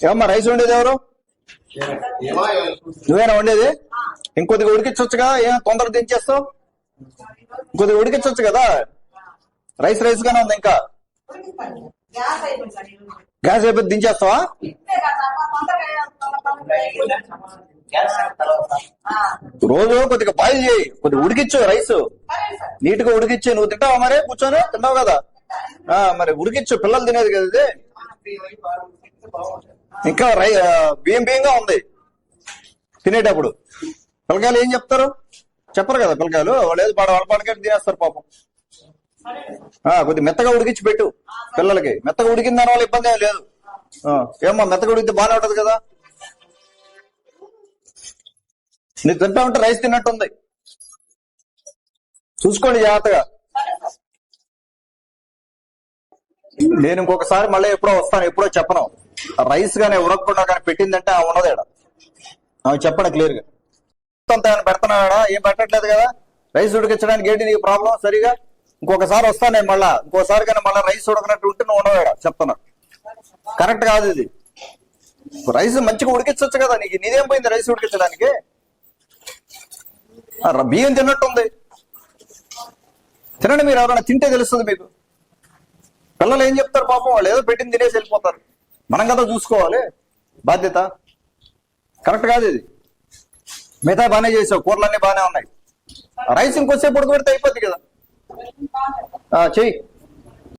ఏమమ్మా రైస్ వండేది ఎవరు? నువ్వేనా వండేది? ఇంకొద్దిగా ఉడికించొచ్చుగా, ఏం తొందర దించేస్తావు? ఇంకొద్దిగా ఉడికించొచ్చు కదా. రైస్ రైస్ గానే ఉంది, ఇంకా గ్యాస్ అయిపోయి దించేస్తావా? రోజు కొద్దిగా బాయిల్ చేయి, కొద్దిగా ఉడికిచ్చు రైస్, నీట్ గా ఉడికిచ్చు. నువ్వు తింటావా? మరి కూర్చొని తిన్నావు కదా, మరి ఉడికిచ్చు, పిల్లలు తినేది కదా ఇది. ఇంకా బియ్యం బియ్యంగా ఉంది తినేటప్పుడు. పిల్లకాయలు ఏం చెప్తారు? చెప్పరు కదా పిల్లకాయలు, వాళ్ళు ఏదో వాళ్ళ పాడకట్టి తినేస్తారు పాపం. కొద్దిగా మెత్తగా ఉడికించి పెట్టు పిల్లలకి. మెత్తగా ఉడికిన దాని వల్ల ఇబ్బంది ఏం లేదు. ఏమమ్మా మెత్తగా ఉడికితే బాగానే ఉంటది కదా. నీకు తింటా ఉంటే రైస్ తిన్నట్టుంది, చూసుకోండి జాగ్రత్తగా. నేను ఇంకొకసారి మళ్ళీ ఎప్పుడో వస్తాను, ఎప్పుడో చెప్పను. రైస్ గానే ఉడకకుండా కానీ పెట్టిందంటే ఉన్నదేడా చెప్పండి క్లియర్ గా. ఏమైనా పెడుతున్నాడా? ఏం పెట్టట్లేదు కదా. రైస్ ఉడికించడానికి ఏంటి నీకు ప్రాబ్లం? సరిగా ఇంకొకసారి వస్తాను నేను మళ్ళా. ఇంకోసారి కానీ మళ్ళీ రైస్ ఉడకనట్టు ఉంటే నువ్వు ఉండవేడా చెప్తున్నా. కరెక్ట్ కాదు ఇది. రైస్ మంచిగా ఉడికించవచ్చు కదా. నీదేం పోయింది రైస్ ఉడికించడానికి? బియ్యం తిన్నట్టుంది. తినండి మీరు, ఎవరైనా తింటే తెలుస్తుంది మీకు. పిల్లలు ఏం చెప్తారు పాపం, వాళ్ళు ఏదో పెట్టింది తినేసి వెళ్ళిపోతారు. మనం కదా చూసుకోవాలి బాధ్యత. కరెక్ట్ కాదు ఇది. మిగతా బాగానే చేసావు, కూరలన్నీ బాగానే ఉన్నాయి. రైస్ ఇంకోసేపు ఉడకబెడితే అయిపోద్ది కదా. చెయ్యి.